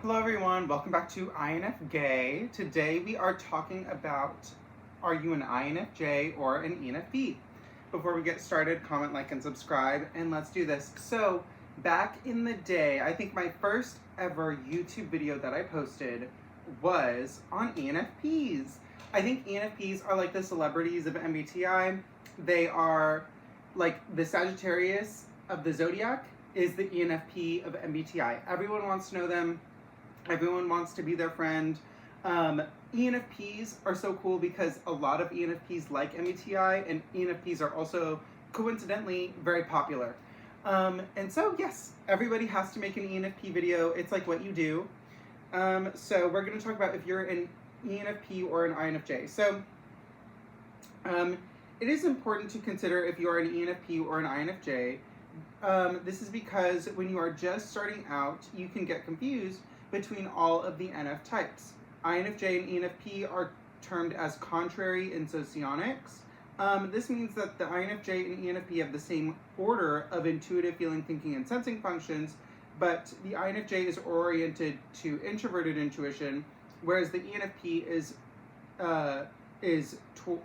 Hello everyone, welcome back to INFJ. Today we are talking about, are you an INFJ or an ENFP? Before we get started, comment, like, and subscribe, and let's do this. So, back in the day, I think my first ever YouTube video that I posted was on ENFPs. I think ENFPs are like the celebrities of MBTI. They are like the Sagittarius of the zodiac is the ENFP of MBTI. Everyone wants to know them. Everyone wants to be their friend. ENFPs are so cool because a lot of ENFPs like MBTI, and ENFPs are also coincidentally very popular. And so, yes, everybody has to make an ENFP video. It's like what you do. So we're going to talk about if you're an ENFP or an INFJ. So it is important to consider if you are an ENFP or an INFJ. This is because when you are just starting out, you can get confused between all of the NF types. INFJ and ENFP are termed as contrary in socionics. This means that the INFJ and ENFP have the same order of intuitive feeling, thinking, and sensing functions, but the INFJ is oriented to introverted intuition, whereas the ENFP is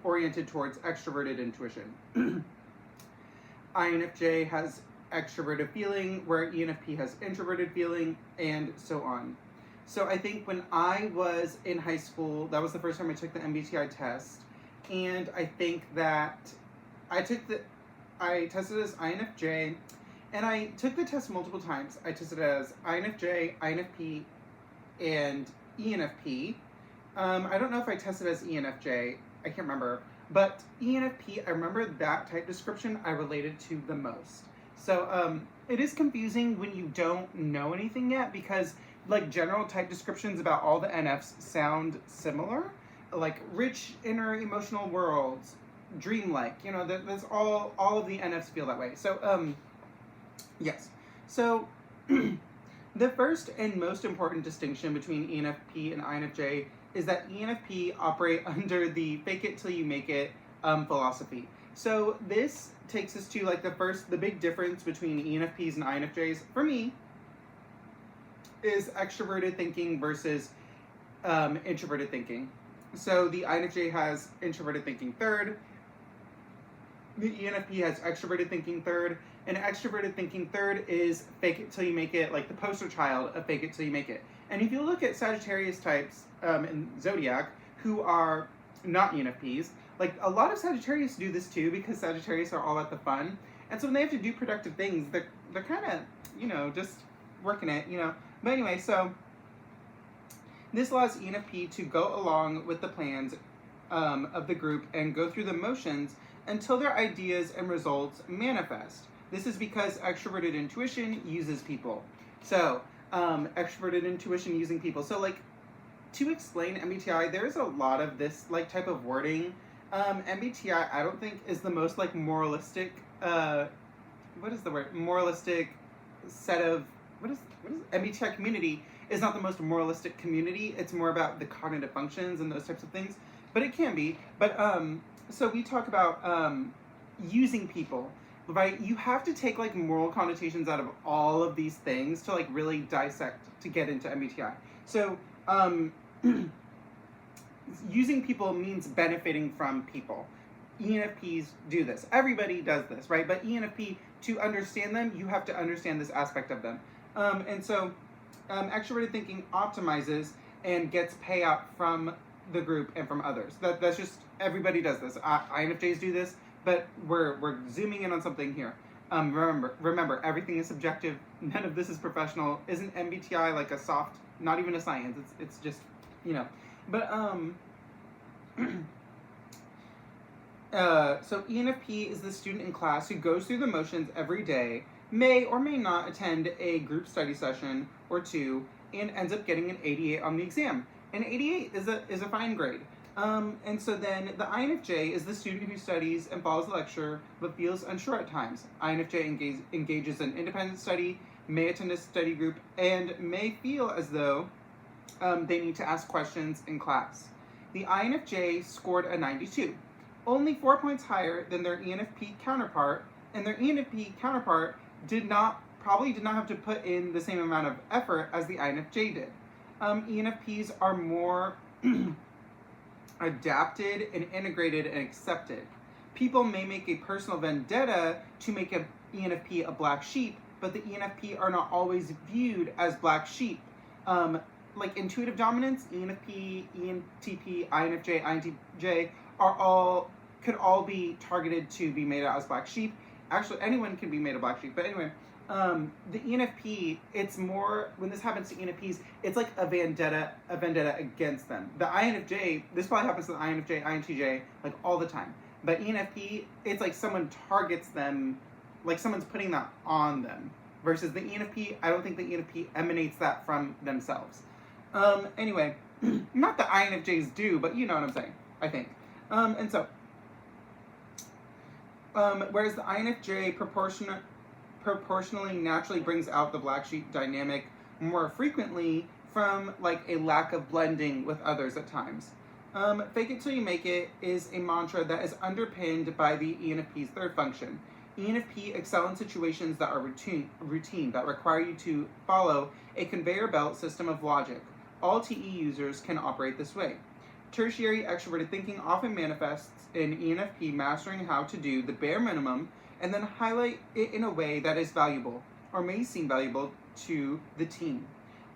oriented towards extroverted intuition. INFJ has extroverted feeling, where ENFP has introverted feeling, and so on. So I think when I was in high school, that was the first time I took the MBTI test, and I think that I tested as INFJ, and I took the test multiple times. I tested as INFJ, INFP, and ENFP. I don't know if I tested as ENFJ, I can't remember, but ENFP, I remember that type description I related to the most. So it is confusing when you don't know anything yet, because like general type descriptions about all the NFs sound similar, like rich inner emotional worlds, dreamlike, you know, that's all of the NFs feel that way. So yes. So the first and most important distinction between ENFP and INFJ is that ENFP operate under the fake it till you make it philosophy. So this takes us to like the big difference between ENFPs and INFJs for me is extroverted thinking versus introverted thinking. So the INFJ has introverted thinking third, the ENFP has extroverted thinking third, and extroverted thinking third is fake it till you make it, like the poster child of fake it till you make it. And if you look at Sagittarius types in Zodiac who are not ENFPs, like a lot of Sagittarius do this too, because Sagittarius are all about the fun. And so when they have to do productive things, they're kind of, you know, just working it, you know. But anyway, so this allows ENFP to go along with the plans of the group and go through the motions until their ideas and results manifest. This is because extroverted intuition uses people. So extroverted intuition using people. So like to explain MBTI, there's a lot of this like type of wording. MBTI I don't think is the most like moralistic what is the word? Moralistic set of what is MBTI community is not the most moralistic community. It's more about the cognitive functions and those types of things. But it can be. But so we talk about using people, right? You have to take like moral connotations out of all of these things to like really dissect to get into MBTI. So using people means benefiting from people. ENFPs do this. Everybody does this, right? But ENFP, to understand them, you have to understand this aspect of them. And so extroverted thinking optimizes and gets payout from the group and from others. That's just, everybody does this. INFJs do this, but we're zooming in on something here. Remember, everything is subjective. None of this is professional. Isn't MBTI like a soft, not even a science? It's just, you know. But so ENFP is the student in class who goes through the motions every day, may or may not attend a group study session or two, and ends up getting an 88 on the exam. An 88 is a fine grade. And so then the INFJ is the student who studies and follows the lecture, but feels unsure at times. INFJ engages in independent study, may attend a study group, and may feel as though they need to ask questions in class. The INFJ scored a 92, only 4 points higher than their ENFP counterpart, and their ENFP counterpart probably did not have to put in the same amount of effort as the INFJ did. ENFPs are more adapted and integrated and accepted. People may make a personal vendetta to make an ENFP a black sheep, but the ENFP are not always viewed as black sheep. Like intuitive dominance, ENFP, ENTP, INFJ, INTJ could all be targeted to be made out as black sheep. Actually, anyone can be made a black sheep, but anyway, the ENFP, it's more, when this happens to ENFPs, it's like a vendetta against them. The INFJ, this probably happens to the INFJ, INTJ, like all the time. But ENFP, it's like someone targets them, like someone's putting that on them. Versus the ENFP, I don't think the ENFP emanates that from themselves. Anyway, not that INFJs do, but you know what I'm saying, I think. And so, whereas the INFJ proportionally naturally brings out the black sheep dynamic more frequently from like a lack of blending with others at times. Fake it till you make it is a mantra that is underpinned by the ENFP's third function. ENFP excel in situations that are routine that require you to follow a conveyor belt system of logic. All TE users can operate this way. Tertiary extroverted thinking often manifests in ENFP mastering how to do the bare minimum and then highlight it in a way that is valuable or may seem valuable to the team.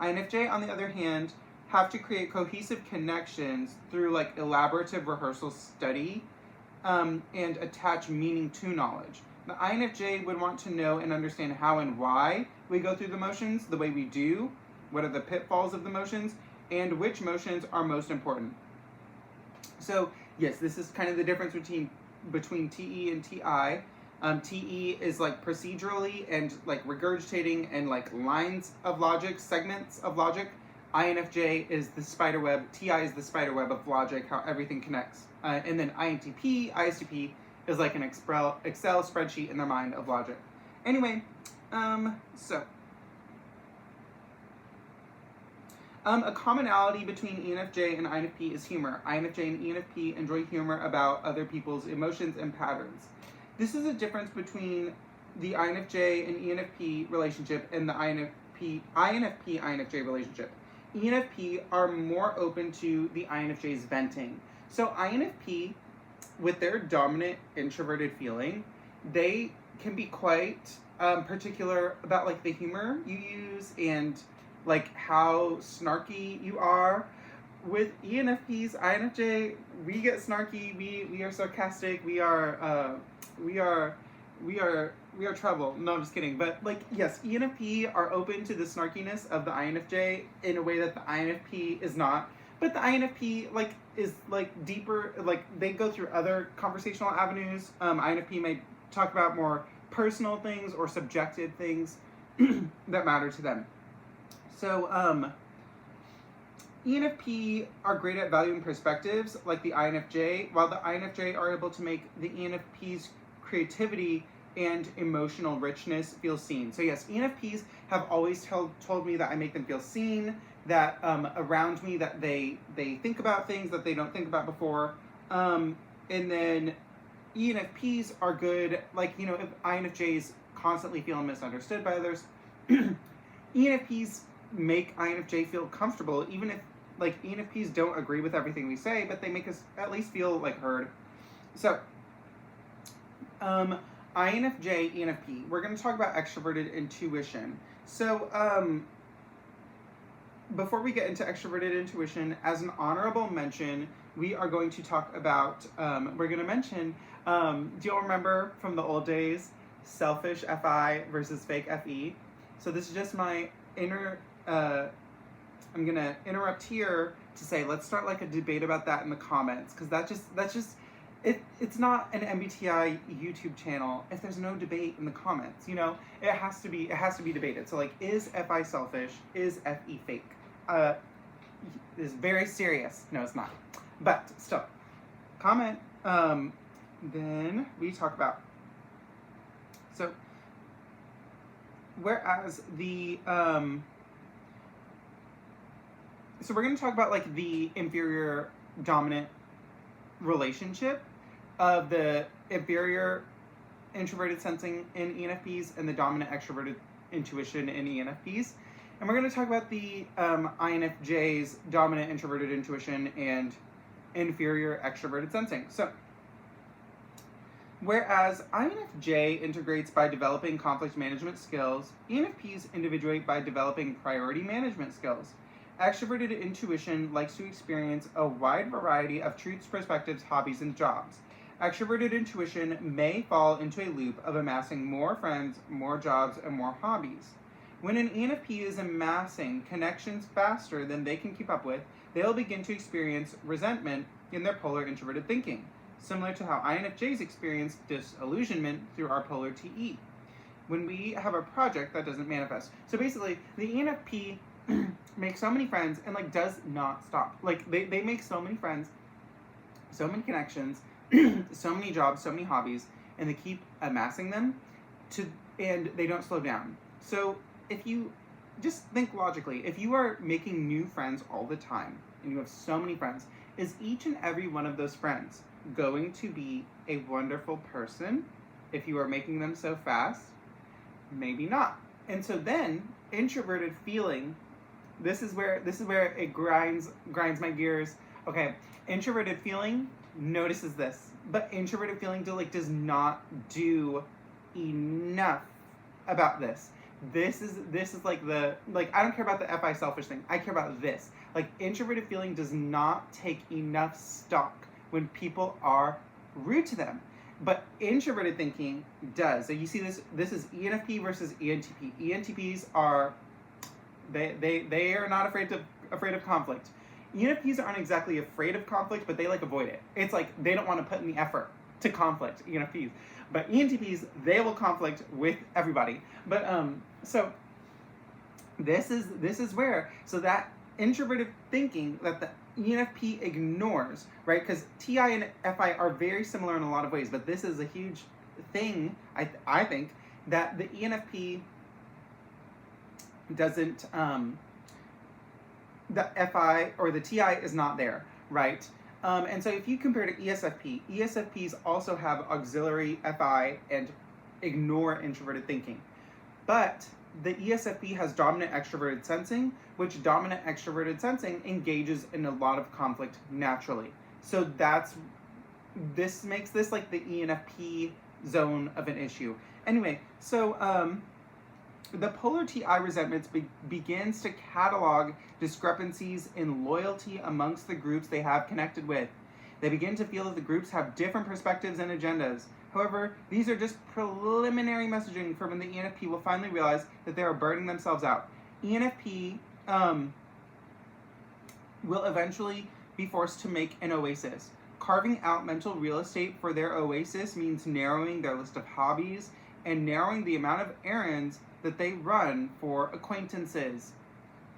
INFJ, on the other hand, have to create cohesive connections through like elaborative rehearsal study and attach meaning to knowledge. The INFJ would want to know and understand how and why we go through the motions the way we do, what are the pitfalls of the motions, and which motions are most important. So yes, this is kind of the difference between TE and TI. TE is like procedurally and like regurgitating and like lines of logic, segments of logic. INFJ is the spider web, TI is the spider web of logic, how everything connects. And then INTP, ISTP is like an Excel spreadsheet in their mind of logic. Anyway, a commonality between ENFJ and INFP is humor. INFJ and ENFP enjoy humor about other people's emotions and patterns. This is a difference between the INFJ and ENFP relationship and the INFP-INFJ relationship. ENFP are more open to the INFJ's venting. So INFP, with their dominant introverted feeling, they can be quite particular about like the humor you use and like how snarky you are. With ENFPs, INFJ, we get snarky, we are sarcastic, we are trouble. No, I'm just kidding. But like, yes, ENFP are open to the snarkiness of the INFJ in a way that the INFP is not. But the INFP like is like deeper, like they go through other conversational avenues. INFP may talk about more personal things or subjective things that matter to them. So ENFP are great at valuing perspectives like the INFJ, while the INFJ are able to make the ENFP's creativity and emotional richness feel seen. So yes, ENFPs have always told me that I make them feel seen, that around me that they think about things that they don't think about before. And then ENFPs are good, like, you know, if INFJs constantly feel misunderstood by others, ENFPs make INFJ feel comfortable, even if, like, ENFPs don't agree with everything we say, but they make us at least feel, like, heard. So, INFJ, ENFP. We're going to talk about extroverted intuition. So, before we get into extroverted intuition, as an honorable mention, we are going to talk about, we're going to mention, do you all remember from the old days, selfish FI versus fake FE? So this is just my inner, I'm going to interrupt here to say, let's start like a debate about that in the comments, because that's just, it's not an MBTI YouTube channel if there's no debate in the comments, you know? It has to be debated. So like, is FI selfish? Is FE fake? It's very serious. No, it's not. But still, comment. Then we talk about, so whereas the, so we're going to talk about like the inferior dominant relationship of the inferior introverted sensing in ENFPs and the dominant extroverted intuition in ENFPs. And we're going to talk about the INFJ's dominant introverted intuition and inferior extroverted sensing. So, whereas INFJ integrates by developing conflict management skills, ENFPs individuate by developing priority management skills. Extroverted intuition likes to experience a wide variety of truths, perspectives, hobbies, and jobs. Extroverted intuition may fall into a loop of amassing more friends, more jobs, and more hobbies. When an ENFP is amassing connections faster than they can keep up with, they'll begin to experience resentment in their polar introverted thinking, similar to how INFJs experience disillusionment through our polar TE when we have a project that doesn't manifest. So basically, the ENFP makes so many friends and like does not stop. Like they make so many friends, so many connections, so many jobs, so many hobbies, and they keep amassing them and they don't slow down. So if you just think logically, if you are making new friends all the time and you have so many friends, is each and every one of those friends going to be a wonderful person if you are making them so fast? Maybe not. And so then introverted feeling, this is where it grinds my gears. Okay, introverted feeling notices this, but introverted feeling does not do enough about this. This is like I don't care about the FI selfish thing. I care about this. Like introverted feeling does not take enough stock when people are rude to them. But introverted thinking does. So you see this is ENFP versus ENTP. ENTPs are they are not afraid of conflict. ENFPs aren't exactly afraid of conflict, but they avoid it. It's like they don't want to put in the effort to conflict, ENFPs. But ENTPs, they will conflict with everybody. But so this is where, so that introverted thinking that the ENFP ignores, right? Because TI and FI are very similar in a lot of ways, but this is a huge thing, I think, that the ENFP doesn't, the FI or the TI is not there, right? And so if you compare to ESFP, ESFPs also have auxiliary FI and ignore introverted thinking. But the ESFP has dominant extroverted sensing, which dominant extroverted sensing engages in a lot of conflict naturally. So this makes this like the ENFP zone of an issue. Anyway, so the polar TI resentments begins to catalog discrepancies in loyalty amongst the groups they have connected with. They begin to feel that the groups have different perspectives and agendas. However, these are just preliminary messaging for when the ENFP will finally realize that they are burning themselves out. ENFP will eventually be forced to make an oasis. Carving out mental real estate for their oasis means narrowing their list of hobbies and narrowing the amount of errands that they run for acquaintances.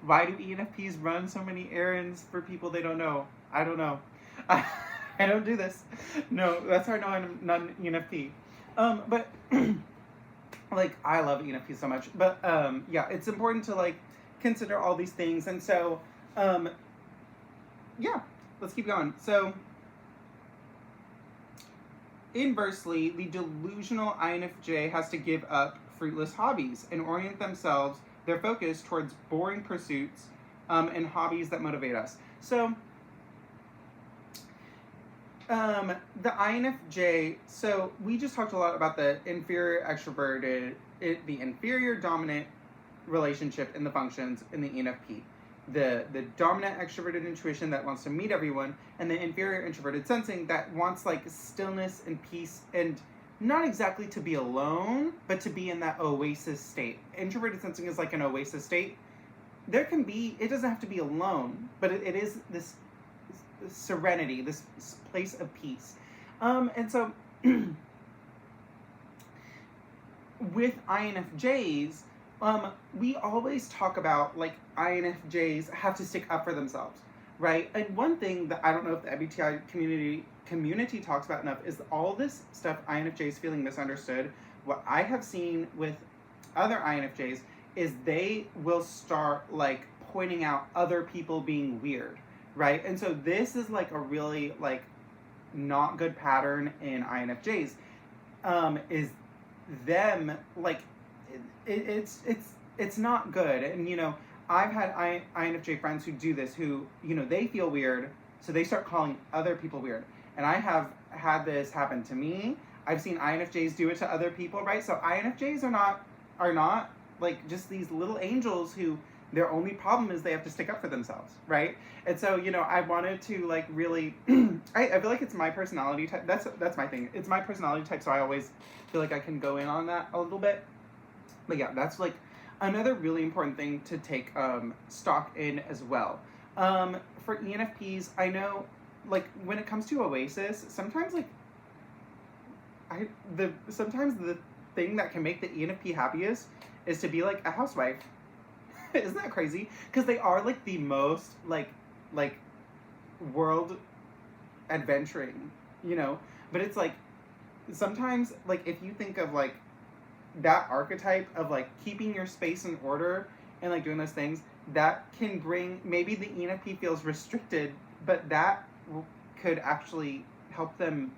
Why do ENFPs run so many errands for people they don't know? I don't know. I don't do this. No, that's how I know I'm not an ENFP. But I love ENFP so much. But yeah, it's important to consider all these things. And so yeah, let's keep going. So inversely, the delusional INFJ has to give up fruitless hobbies and orient their focus towards boring pursuits and hobbies that motivate us. So the INFJ, so we just talked a lot about the inferior extroverted, the inferior dominant relationship in the functions in the ENFP. The dominant extroverted intuition that wants to meet everyone, and the inferior introverted sensing that wants stillness and peace and not exactly to be alone, but to be in that oasis state. Introverted sensing is like an oasis state. It doesn't have to be alone, but it is this serenity, this place of peace. And so with INFJs, we always talk about INFJs have to stick up for themselves, right? And one thing that I don't know if the MBTI community talks about enough is all this stuff INFJs feeling misunderstood. What I have seen with other INFJs is they will start pointing out other people being weird, right? And so this is a really not good pattern in INFJs, is them it's not good. And I've had INFJ friends who do this, who, you know, they feel weird, so they start calling other people weird. And I have had this happen to me. I've seen INFJs do it to other people, right? So INFJs are not like just these little angels who their only problem is they have to stick up for themselves, right? And so, you know, I wanted to like really, I feel like it's my personality type. That's my thing. It's my personality type, so I always feel like I can go in on that a little bit. But yeah, that's like another really important thing to take stock in as well. For ENFPs, I know, like, when it comes to Oasis, sometimes like sometimes the thing that can make the ENFP happiest is to be like a housewife. Isn't that crazy? Because they are like the most like world adventuring, you know. But it's like sometimes, like, if you think of like that archetype of like keeping your space in order and like doing those things, that can bring, maybe the ENFP feels restricted, but that could actually help them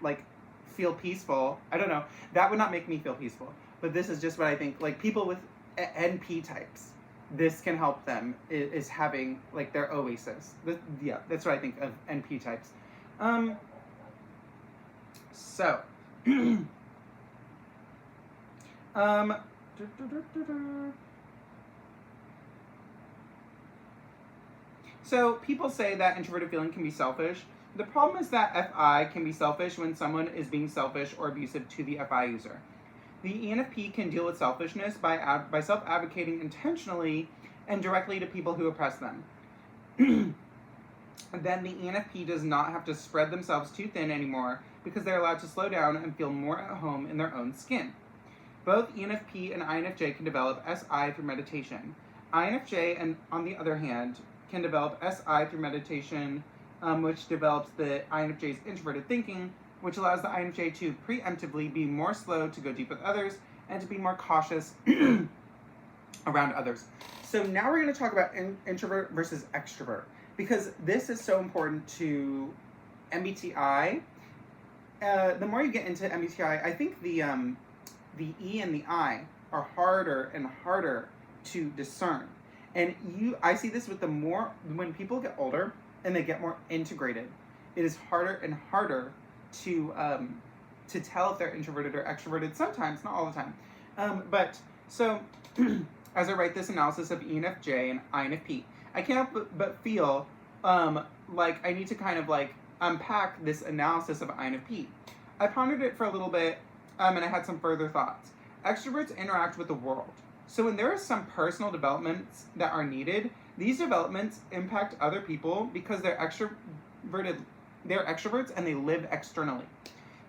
like feel peaceful. I don't know. That would not make me feel peaceful. But this is just what I think. Like, people with NP types, this can help them, is having like their oasis. Yeah, that's what I think of NP types. So so people say that introverted feeling can be selfish. The problem is that FI can be selfish when someone is being selfish or abusive to the FI user. The ENFP can deal with selfishness by self-advocating intentionally and directly to people who oppress them. Then the ENFP does not have to spread themselves too thin anymore because they're allowed to slow down and feel more at home in their own skin. Both ENFP and INFJ can develop SI through meditation. INFJ, and on the other hand, can develop SI through meditation, which develops the INFJ's introverted thinking, which allows the INFJ to preemptively be more slow to go deep with others and to be more cautious around others. So now we're going to talk about introvert versus extrovert, because this is so important to MBTI. The more you get into MBTI, I think the E and the I are harder and harder to discern. And I see this with when people get older and they get more integrated, it is harder and harder to tell if they're introverted or extroverted. Sometimes, not all the time. But so as I write this analysis of ENFJ and INFP, I can't but feel like I need to kind of like unpack this analysis of INFP. I pondered it for a little bit, and I had some further thoughts. Extroverts interact with the world. So when there are some personal developments that are needed, these developments impact other people because they're extroverted. They're extroverts and they live externally.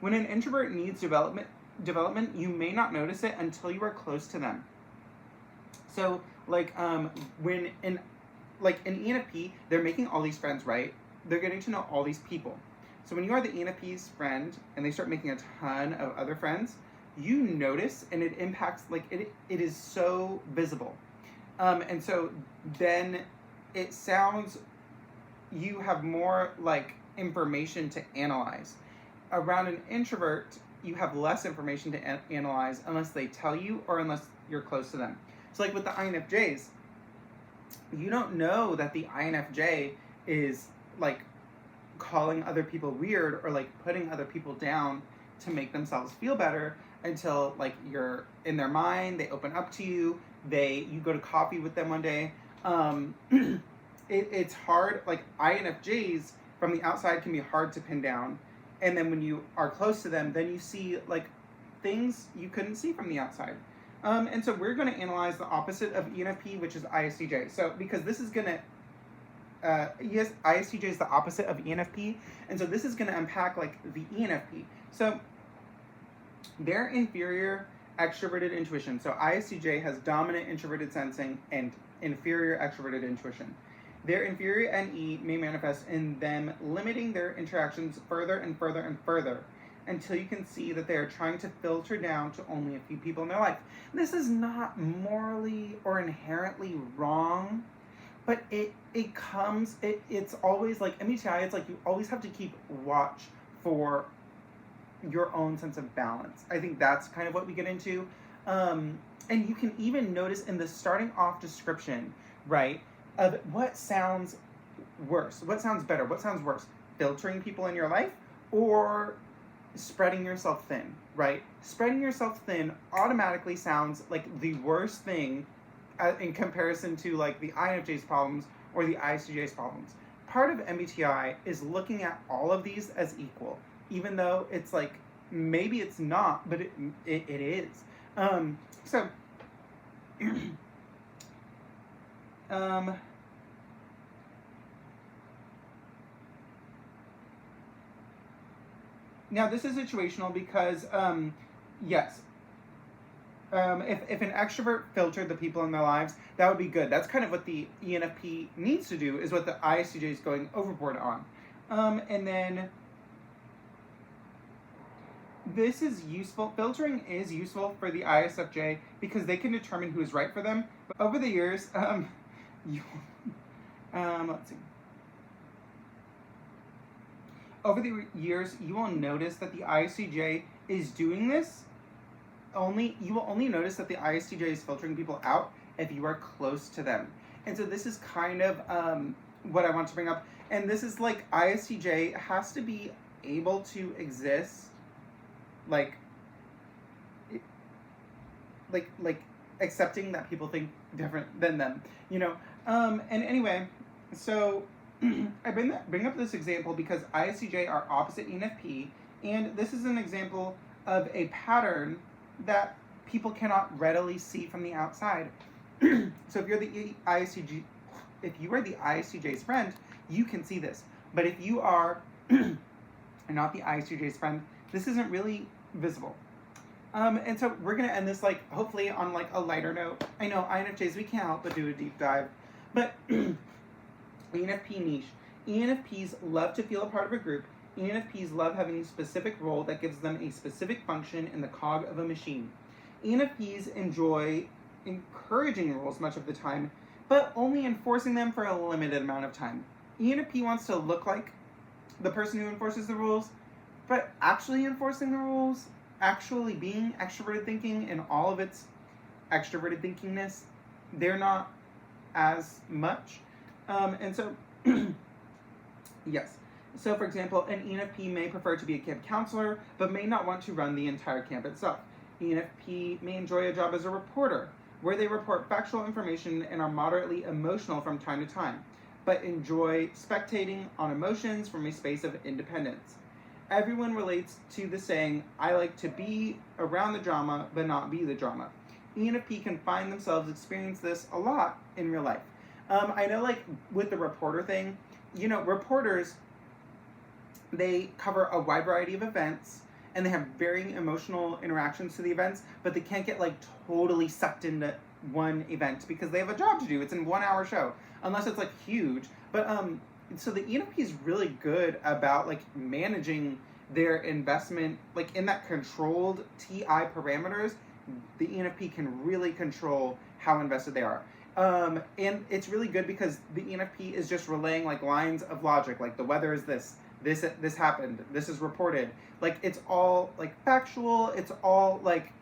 When an introvert needs development, you may not notice it until you are close to them. So like when in ENFP, they're making all these friends, right? They're getting to know all these people. So when you are the ENFP's friend and they start making a ton of other friends, you notice, and it impacts, like, it is so visible. And so then it sounds, you have more like information to analyze. Around an introvert, you have less information to analyze unless they tell you or unless you're close to them. So like with the INFJs, you don't know that the INFJ is like calling other people weird or like putting other people down to make themselves feel better until like you're in their mind, they open up to you, you go to coffee with them one day. It's hard, like INFJs from the outside can be hard to pin down. And then when you are close to them, then you see like things you couldn't see from the outside. And so we're going to analyze the opposite of ENFP, which is ISTJ. So because this is going to, yes, ISTJ is the opposite of ENFP. And so this is going to unpack like the ENFP. So their inferior extroverted intuition. So ISTJ has dominant introverted sensing and inferior extroverted intuition. Their inferior NE may manifest in them limiting their interactions further and further and further until you can see that they are trying to filter down to only a few people in their life. This is not morally or inherently wrong, but it's always like MBTI, it's like you always have to keep watch for your own sense of balance. I think that's kind of what we get into. And you can even notice in the starting off description, right, of what sounds worse, what sounds better, what sounds worse, filtering people in your life or spreading yourself thin, right? Spreading yourself thin automatically sounds like the worst thing in comparison to like the INFJ's problems or the ISTJ's problems. Part of MBTI is looking at all of these as equal, even though it's like maybe it's not, but it is. So now this is situational because yes, if an extrovert filtered the people in their lives, that would be good. That's kind of what the ENFP needs to do, is what the ISTJ is going overboard on. And then this is useful. Filtering is useful for the ISFJ because they can determine who is right for them. But over the years, let's see. Over the years, you will notice that the ISTJ is doing this. You will only notice that the ISTJ is filtering people out if you are close to them. And so this is kind of what I want to bring up. And this is like ISTJ has to be able to exist like accepting that people think different than them, you know. And anyway, so I bring up this example because ISTJ are opposite ENFP, and this is an example of a pattern that people cannot readily see from the outside. So if you're the ISTJ, if you are the ISTJ's friend, you can see this. But if you are not the ISTJ's friend, this isn't really visible. And so we're gonna end this like hopefully on like a lighter note. I know INFJs, we can't help but do a deep dive, but ENFP niche. ENFPs love to feel a part of a group. ENFPs love having a specific role that gives them a specific function in the cog of a machine. ENFPs enjoy encouraging rules much of the time, but only enforcing them for a limited amount of time. ENFP wants to look like the person who enforces the rules, but actually enforcing the rules, actually being extroverted thinking in all of its extroverted thinkingness, they're not as much. And so, yes. So, for example, an ENFP may prefer to be a camp counselor, but may not want to run the entire camp itself. ENFP may enjoy a job as a reporter, where they report factual information and are moderately emotional from time to time, but enjoy spectating on emotions from a space of independence. Everyone relates to the saying, I like to be around the drama, but not be the drama. ENFP can find themselves experience this a lot in real life. I know, like, with the reporter thing, you know, reporters, they cover a wide variety of events, and they have varying emotional interactions to the events, but they can't get, like, totally sucked into one event because they have a job to do. It's a 1 hour show, unless it's, like, huge. But, so the ENFP is really good about, like, managing their investment, like, in that controlled TI parameters. The ENFP can really control how invested they are. And it's really good because the ENFP is just relaying, like, lines of logic, like, the weather is this happened, this is reported. Like, it's all, like, factual, it's all, like,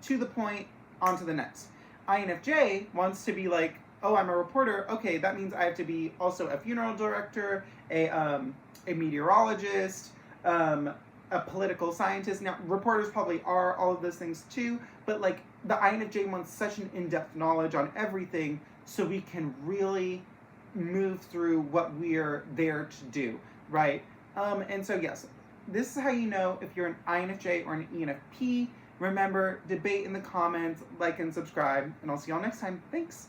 to the point, on to the next. INFJ wants to be like, oh, I'm a reporter, okay, that means I have to be also a funeral director, a meteorologist, a political scientist. Now, reporters probably are all of those things too, but, like, the INFJ wants such an in-depth knowledge on everything so we can really move through what we're there to do, right? And so, yes, this is how you know if you're an INFJ or an ENFP. Remember, debate in the comments, like and subscribe, and I'll see y'all next time. Thanks.